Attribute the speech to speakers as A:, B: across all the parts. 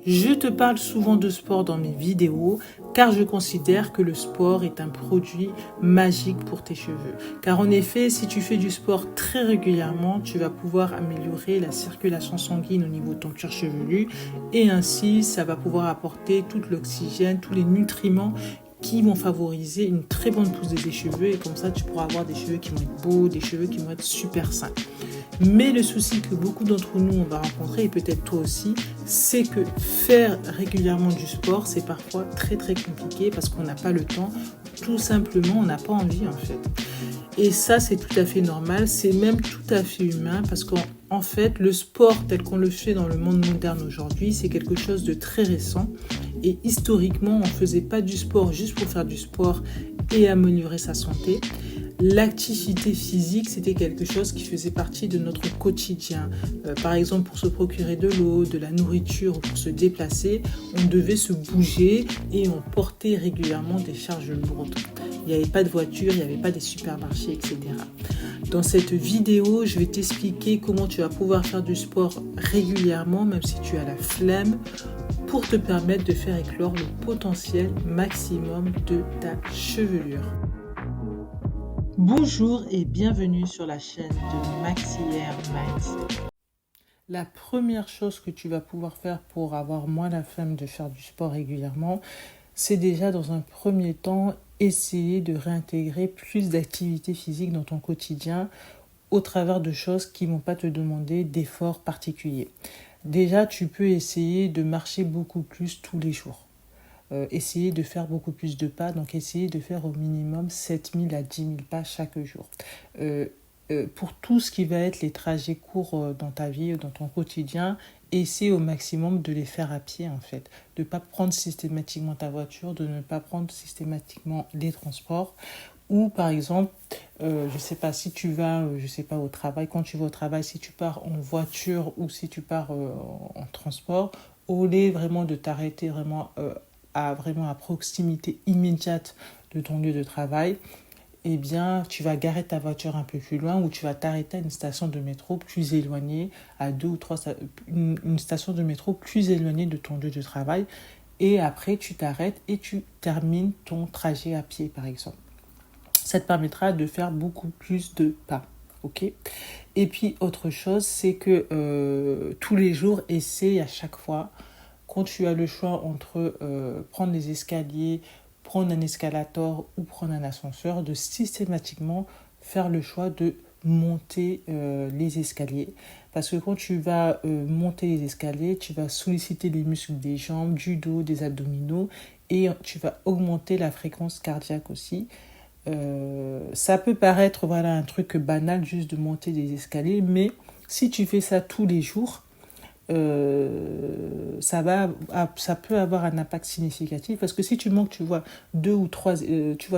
A: Je te parle souvent de sport dans mes vidéos car je considère que le sport est un produit magique pour tes cheveux. Car en effet, si tu fais du sport très régulièrement, tu vas pouvoir améliorer la circulation sanguine au niveau de ton cuir chevelu et ainsi ça va pouvoir apporter tout l'oxygène, tous les nutriments qui vont favoriser une très bonne pousse des cheveux et comme ça tu pourras avoir des cheveux qui vont être beaux, des cheveux qui vont être super sains. Mais le souci que beaucoup d'entre nous on va rencontrer, et peut-être toi aussi, c'est que faire régulièrement du sport, c'est parfois très très compliqué parce qu'on n'a pas le temps, tout simplement on n'a pas envie en fait. Et ça c'est tout à fait normal, c'est même tout à fait humain parce qu'en fait le sport tel qu'on le fait dans le monde moderne aujourd'hui, c'est quelque chose de très récent. Et historiquement, on ne faisait pas du sport juste pour faire du sport et améliorer sa santé. L'activité physique, c'était quelque chose qui faisait partie de notre quotidien. Par exemple, pour se procurer de l'eau, de la nourriture ou pour se déplacer, on devait se bouger et on portait régulièrement des charges lourdes. Il n'y avait pas de voiture, il n'y avait pas des supermarchés, etc. Dans cette vidéo, je vais t'expliquer comment tu vas pouvoir faire du sport régulièrement, même si tu as la flemme, pour te permettre de faire éclore le potentiel maximum de ta chevelure. Bonjour et bienvenue sur la chaîne de Maxi Hair Mindset. La première chose que tu vas pouvoir faire pour avoir moins la flemme de faire du sport régulièrement, c'est déjà dans un premier temps essayer de réintégrer plus d'activité physique dans ton quotidien au travers de choses qui ne vont pas te demander d'efforts particuliers. Déjà, tu peux essayer de marcher beaucoup plus tous les jours. Essayer de faire beaucoup plus de pas, donc essayer de faire au minimum 7000 à 10 000 pas chaque jour. Pour tout ce qui va être les trajets courts dans ta vie, dans ton quotidien, essaie au maximum de les faire à pied en fait. De ne pas prendre systématiquement ta voiture, de ne pas prendre systématiquement les transports. Ou par exemple, je sais pas, si tu vas, je sais pas, au travail, quand tu vas au travail, si tu pars en voiture ou si tu pars en transport, au lieu vraiment de t'arrêter vraiment à proximité immédiate de ton lieu de travail, eh bien, tu vas garer ta voiture un peu plus loin ou tu vas t'arrêter à une station de métro plus éloignée, à une station de métro plus éloignée de ton lieu de travail. Et après, tu t'arrêtes et tu termines ton trajet à pied, par exemple. Ça te permettra de faire beaucoup plus de pas. Ok ? Et puis, autre chose, c'est que tous les jours, essaie à chaque fois, quand tu as le choix entre prendre les escaliers, prendre un escalator ou prendre un ascenseur, de systématiquement faire le choix de monter les escaliers. Parce que quand tu vas monter les escaliers, tu vas solliciter les muscles des jambes, du dos, des abdominaux et tu vas augmenter la fréquence cardiaque aussi. Ça peut paraître un truc banal juste de monter des escaliers, mais si tu fais ça tous les jours, ça peut avoir un impact significatif parce que si tu montes, tu vois,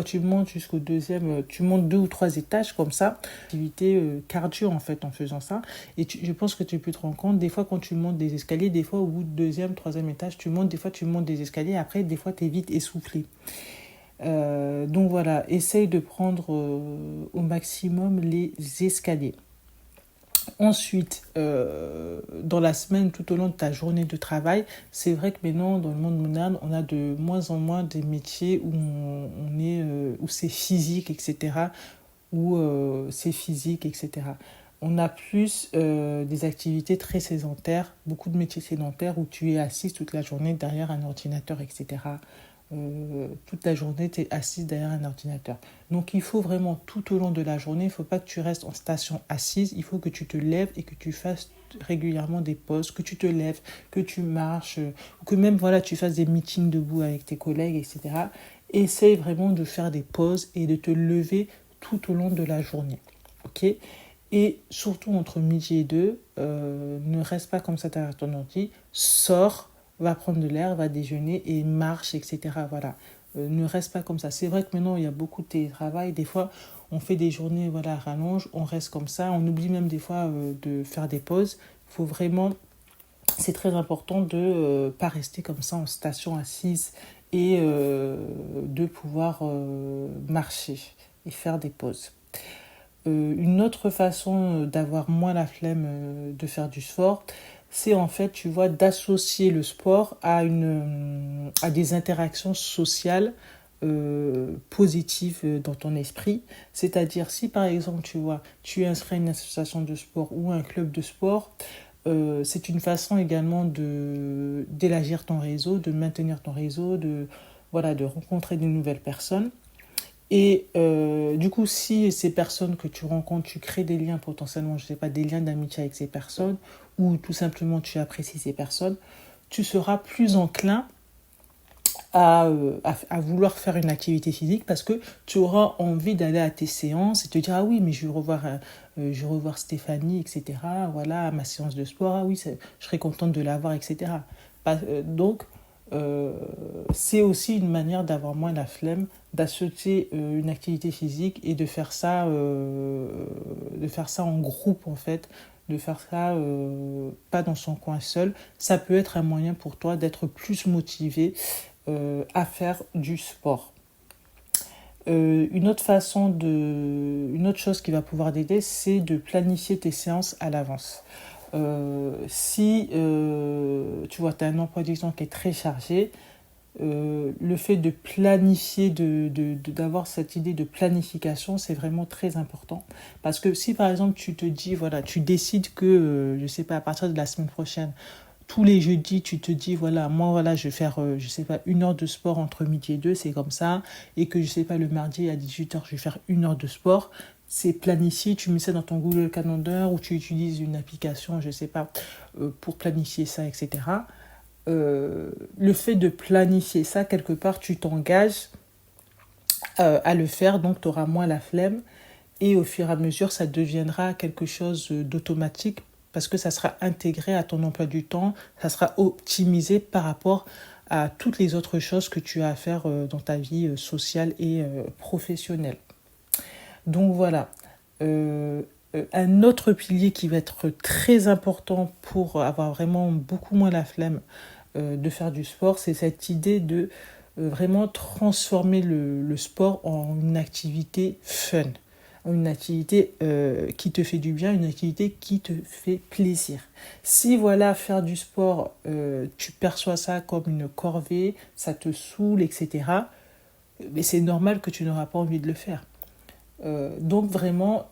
A: tu montes jusqu'au deuxième, tu montes 2 ou 3 étages comme ça, activité cardio en fait en faisant ça. Et je pense que tu peux te rendre compte, des fois quand tu montes des escaliers, des fois au bout du deuxième, troisième étage, des fois tu montes des escaliers, après des fois tu es vite essoufflé. Donc voilà, essaye de prendre au maximum les escaliers. Ensuite, dans la semaine, tout au long de ta journée de travail, c'est vrai que maintenant, dans le monde moderne, on a de moins en moins des métiers où c'est physique, etc. On a plus des activités très sédentaires, beaucoup de métiers sédentaires où tu es assise toute la journée derrière un ordinateur, etc. Toute la journée, tu es assise derrière un ordinateur. Donc, il faut vraiment, tout au long de la journée, il ne faut pas que tu restes en station assise. Il faut que tu te lèves et que tu fasses régulièrement des pauses, que tu te lèves, que tu marches, ou que même, tu fasses des meetings debout avec tes collègues, etc. Essaye vraiment de faire des pauses et de te lever tout au long de la journée. Ok ? Et surtout, entre midi et 2, ne reste pas comme ça derrière ton ordi. Sors, va prendre de l'air, va déjeuner et marche, etc. Voilà. Ne reste pas comme ça. C'est vrai que maintenant, il y a beaucoup de télétravail. Des fois, on fait des journées à rallonge, on reste comme ça. On oublie même des fois de faire des pauses. Il faut vraiment... C'est très important de ne pas rester comme ça en station assise et de pouvoir marcher et faire des pauses. Une autre façon d'avoir moins la flemme de faire du sport, c'est en fait, tu vois, d'associer le sport à des interactions sociales positives dans ton esprit. C'est-à-dire, si par exemple, tu vois, tu es inscrit à une association de sport ou un club de sport, c'est une façon également d'élargir ton réseau, de maintenir ton réseau, voilà, de rencontrer de nouvelles personnes. Et du coup, si ces personnes que tu rencontres, tu crées des liens potentiellement, je ne sais pas, des liens d'amitié avec ces personnes, ou tout simplement tu apprécies ces personnes, tu seras plus enclin à vouloir faire une activité physique parce que tu auras envie d'aller à tes séances et te dire, ah oui, mais je vais revoir Stéphanie, etc. Voilà, à ma séance de sport, ah oui, je serais contente de la voir, etc. Donc, euh, c'est aussi une manière d'avoir moins la flemme, d'associer une activité physique et de faire ça en groupe en fait, de faire ça pas dans son coin seul. Ça peut être un moyen pour toi d'être plus motivé à faire du sport. Une autre chose qui va pouvoir t'aider, c'est de planifier tes séances à l'avance. Si tu vois, tu as un emploi du temps qui est très chargé, le fait de planifier, d'avoir cette idée de planification, c'est vraiment très important. Parce que si par exemple tu te dis, voilà, tu décides que, je sais pas, à partir de la semaine prochaine, tous les jeudis, tu te dis, voilà, moi, voilà, je vais faire, je sais pas, 1 heure de sport entre midi et 2, c'est comme ça. Et que, je sais pas, le mardi à 18h, je vais faire 1 heure de sport. C'est planifié, tu mets ça dans ton Google Calendar ou tu utilises une application, je sais pas, pour planifier ça, etc. Le fait de planifier ça, quelque part, tu t'engages à le faire, donc tu auras moins la flemme. Et au fur et à mesure, ça deviendra quelque chose d'automatique parce que ça sera intégré à ton emploi du temps, ça sera optimisé par rapport à toutes les autres choses que tu as à faire dans ta vie sociale et professionnelle. Donc voilà. Un autre pilier qui va être très important pour avoir vraiment beaucoup moins la flemme de faire du sport, c'est cette idée de vraiment transformer le sport en une activité fun, une activité qui te fait du bien, une activité qui te fait plaisir. Si voilà, faire du sport, tu perçois ça comme une corvée, ça te saoule, etc., mais c'est normal que tu n'auras pas envie de le faire. Donc vraiment,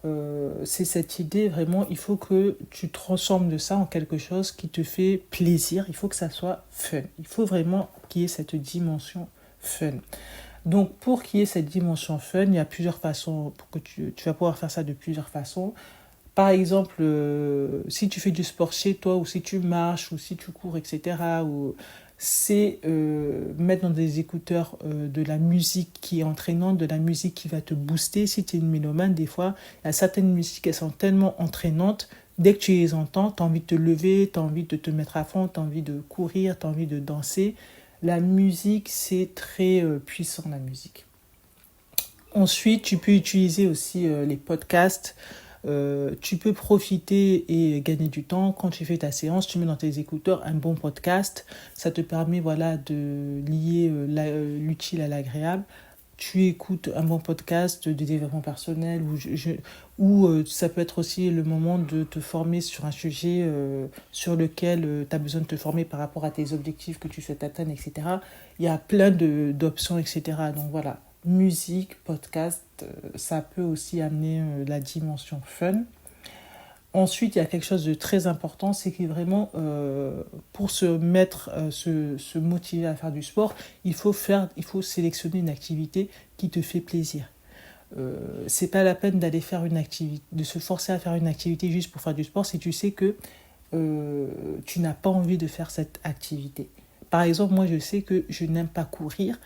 A: c'est cette idée, vraiment, il faut que tu transformes de ça en quelque chose qui te fait plaisir, il faut que ça soit fun. Il faut vraiment qu'il y ait cette dimension fun. Donc pour qu'il y ait cette dimension fun, il y a plusieurs façons, pour que tu vas pouvoir faire ça de plusieurs façons. Par exemple, si tu fais du sport chez toi, ou si tu marches, ou si tu cours, etc., ou c'est mettre dans des écouteurs de la musique qui est entraînante, de la musique qui va te booster. Si tu es une mélomane, des fois, il y a certaines musiques, elles sont tellement entraînantes, dès que tu les entends, tu as envie de te lever, tu as envie de te mettre à fond, tu as envie de courir, tu as envie de danser. La musique, c'est très puissant, la musique. Ensuite, tu peux utiliser aussi les podcasts. Tu peux profiter et gagner du temps. Quand tu fais ta séance, tu mets dans tes écouteurs un bon podcast. Ça te permet voilà, de lier l'utile à l'agréable. Tu écoutes un bon podcast de développement personnel ou ça peut être aussi le moment de te former sur un sujet sur lequel tu as besoin de te former par rapport à tes objectifs que tu souhaites atteindre, etc. Il y a plein d'options, etc. Donc voilà, musique, podcast, ça peut aussi amener la dimension fun. Ensuite, il y a quelque chose de très important, c'est que vraiment, pour se motiver à faire du sport, il faut sélectionner une activité qui te fait plaisir. C'est pas la peine d'aller faire une activité, de se forcer à faire une activité juste pour faire du sport si tu sais que tu n'as pas envie de faire cette activité. Par exemple, moi, je sais que je n'aime pas courir.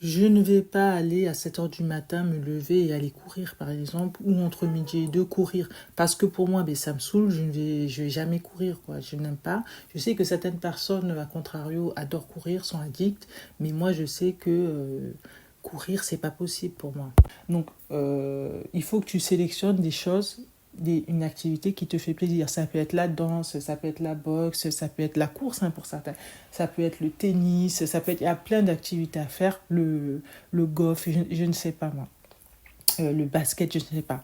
A: Je ne vais pas aller à 7 heures du matin me lever et aller courir, par exemple, ou entre midi et 2 courir. Parce que pour moi, ben, ça me saoule, je vais jamais courir, quoi. Je n'aime pas. Je sais que certaines personnes, à contrario, adorent courir, sont addictes, mais moi, je sais que courir, c'est pas possible pour moi. Donc, il faut que tu sélectionnes des choses, une activité qui te fait plaisir. Ça peut être la danse, ça peut être la boxe, ça peut être la course pour certains. Ça peut être le tennis, il y a plein d'activités à faire. Le golf, je ne sais pas moi. Le basket, je ne sais pas.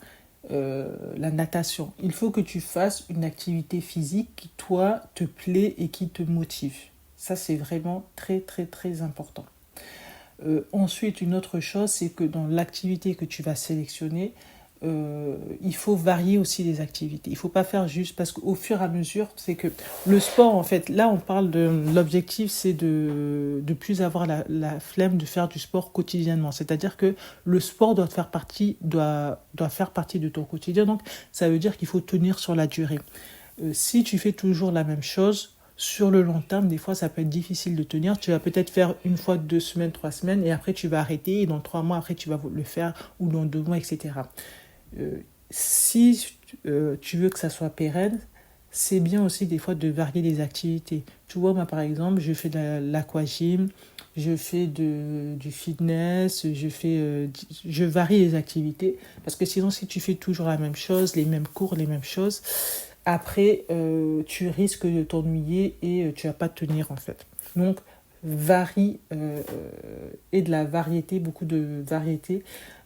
A: la natation. Il faut que tu fasses une activité physique qui, toi, te plaît et qui te motive. Ça, c'est vraiment très, très, très important. Ensuite, une autre chose, c'est que dans l'activité que tu vas sélectionner, il faut varier aussi les activités. Il ne faut pas faire juste parce qu'au fur et à mesure, c'est que le sport, en fait, là on parle de l'objectif, c'est de plus avoir la flemme de faire du sport quotidiennement. C'est-à-dire que le sport doit faire partie de ton quotidien. Donc ça veut dire qu'il faut tenir sur la durée. Si tu fais toujours la même chose, sur le long terme, des fois, ça peut être difficile de tenir. Tu vas peut-être faire une fois 2 semaines, 3 semaines, et après, tu vas arrêter, et dans 3 mois, après, tu vas le faire, ou dans 2 mois, etc. Si tu veux que ça soit pérenne, c'est bien aussi des fois de varier les activités. Tu vois, moi, par exemple, je fais de l'aquagym, je fais du fitness, je varie les activités. Parce que sinon, si tu fais toujours la même chose, les mêmes cours, les mêmes choses, après, tu risques de t'ennuyer et tu vas pas tenir en fait. Donc, varie et de la variété, beaucoup de variété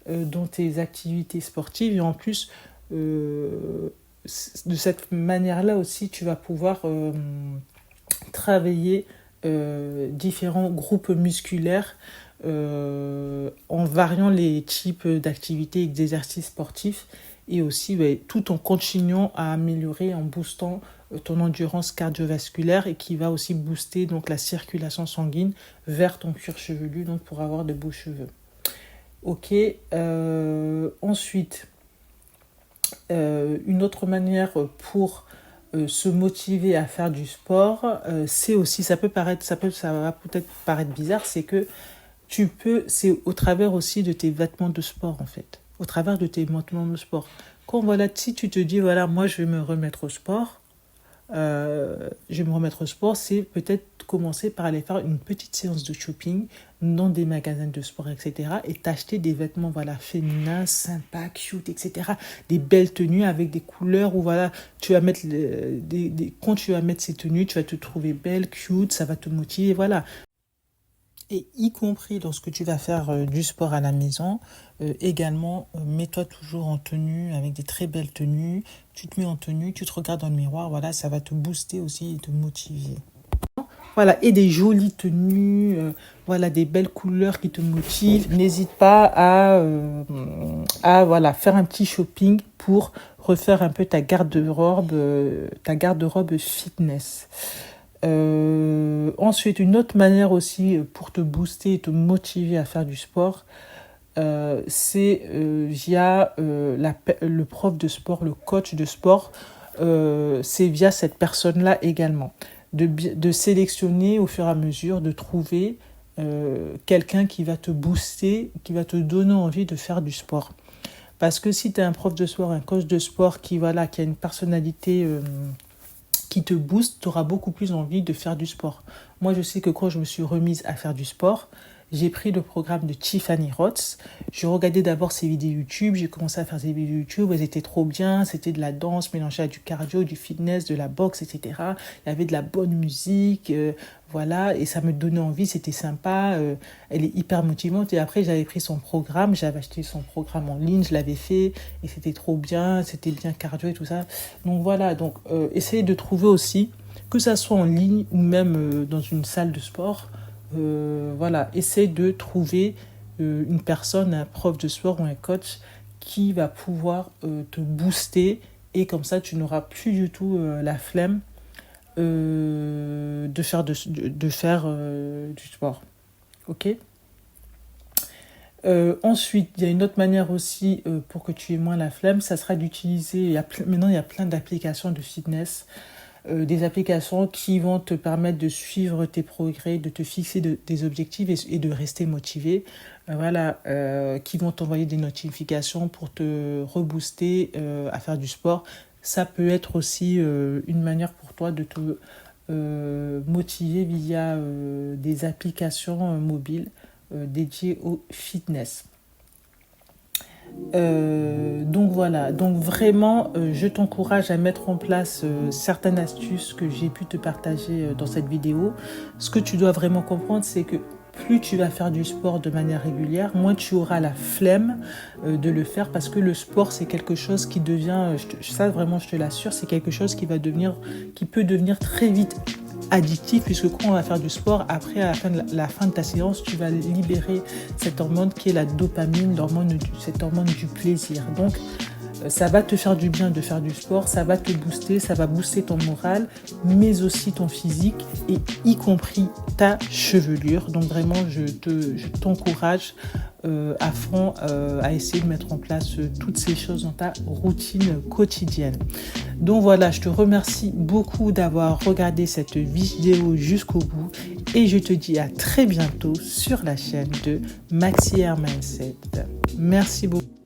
A: dans tes activités sportives. Et en plus, de cette manière-là aussi, tu vas pouvoir travailler différents groupes musculaires en variant les types d'activités et d'exercices sportifs et aussi tout en continuant à améliorer, en boostant ton endurance cardiovasculaire et qui va aussi booster donc la circulation sanguine vers ton cuir chevelu donc pour avoir de beaux cheveux. Ok, ensuite, une autre manière pour se motiver à faire du sport, c'est aussi, ça va peut-être paraître bizarre, c'est que c'est au travers aussi de tes vêtements de sport en fait, au travers de tes vêtements de sport. Quand voilà, si tu te dis voilà, moi je vais me remettre au sport, c'est peut-être commencer par aller faire une petite séance de shopping dans des magasins de sport, etc. et t'acheter des vêtements voilà, féminins, sympas, cute, etc. Des belles tenues avec des couleurs où voilà, tu vas mettre quand tu vas mettre ces tenues, tu vas te trouver belle, cute, ça va te motiver, voilà. Et y compris lorsque tu vas faire du sport à la maison, également, mets-toi toujours en tenue, avec des très belles tenues. Tu te mets en tenue, tu te regardes dans le miroir, voilà, ça va te booster aussi et te motiver. Voilà, et des jolies tenues, voilà, des belles couleurs qui te motivent. N'hésite pas à voilà, faire un petit shopping pour refaire un peu ta garde-robe fitness. Ensuite, une autre manière aussi pour te booster et te motiver à faire du sport, c'est via le prof de sport, le coach de sport. C'est via cette personne-là également. De sélectionner au fur et à mesure, de trouver quelqu'un qui va te booster, qui va te donner envie de faire du sport. Parce que si tu es un prof de sport, un coach de sport qui a une personnalité qui te booste, tu auras beaucoup plus envie de faire du sport. Moi, je sais que quand je me suis remise à faire du sport, j'ai pris le programme de Tiffany Rhodes. Je regardais d'abord ses vidéos YouTube. J'ai commencé à faire ses vidéos YouTube. Elles étaient trop bien. C'était de la danse mélangée à du cardio, du fitness, de la boxe, etc. Il y avait de la bonne musique. Voilà. Et ça me donnait envie. C'était sympa. Elle est hyper motivante. Et après, j'avais pris son programme. J'avais acheté son programme en ligne. Je l'avais fait. Et c'était trop bien. C'était bien cardio et tout ça. Donc voilà. Donc, essayez de trouver aussi, que ça soit en ligne ou même dans une salle de sport, voilà, essaie de trouver une personne, un prof de sport ou un coach qui va pouvoir te booster et comme ça tu n'auras plus du tout la flemme de faire du sport. Ok. Ensuite, il y a une autre manière aussi pour que tu aies moins la flemme, ça sera d'utiliser, maintenant il y a plein d'applications de fitness, des applications qui vont te permettre de suivre tes progrès, de te fixer des objectifs et de rester motivé. Voilà, qui vont t'envoyer des notifications pour te rebooster à faire du sport. Ça peut être aussi une manière pour toi de te motiver via des applications mobiles dédiées au fitness. Donc voilà, donc vraiment je t'encourage à mettre en place certaines astuces que j'ai pu te partager dans cette vidéo. Ce que tu dois vraiment comprendre, c'est que plus tu vas faire du sport de manière régulière, moins tu auras la flemme de le faire, parce que le sport, c'est quelque chose qui devient, ça vraiment je te l'assure, c'est quelque chose qui peut devenir très vite addictif, puisque quand on va faire du sport, après à la fin de ta séance, tu vas libérer cette hormone qui est la dopamine, cette hormone du plaisir. Donc ça va te faire du bien de faire du sport, ça va te booster, ça va booster ton moral, mais aussi ton physique, et y compris ta chevelure. Donc vraiment, je t'encourage à fond à essayer de mettre en place toutes ces choses dans ta routine quotidienne. Donc voilà, je te remercie beaucoup d'avoir regardé cette vidéo jusqu'au bout, et je te dis à très bientôt sur la chaîne de Maxi Hair Mindset. Merci beaucoup.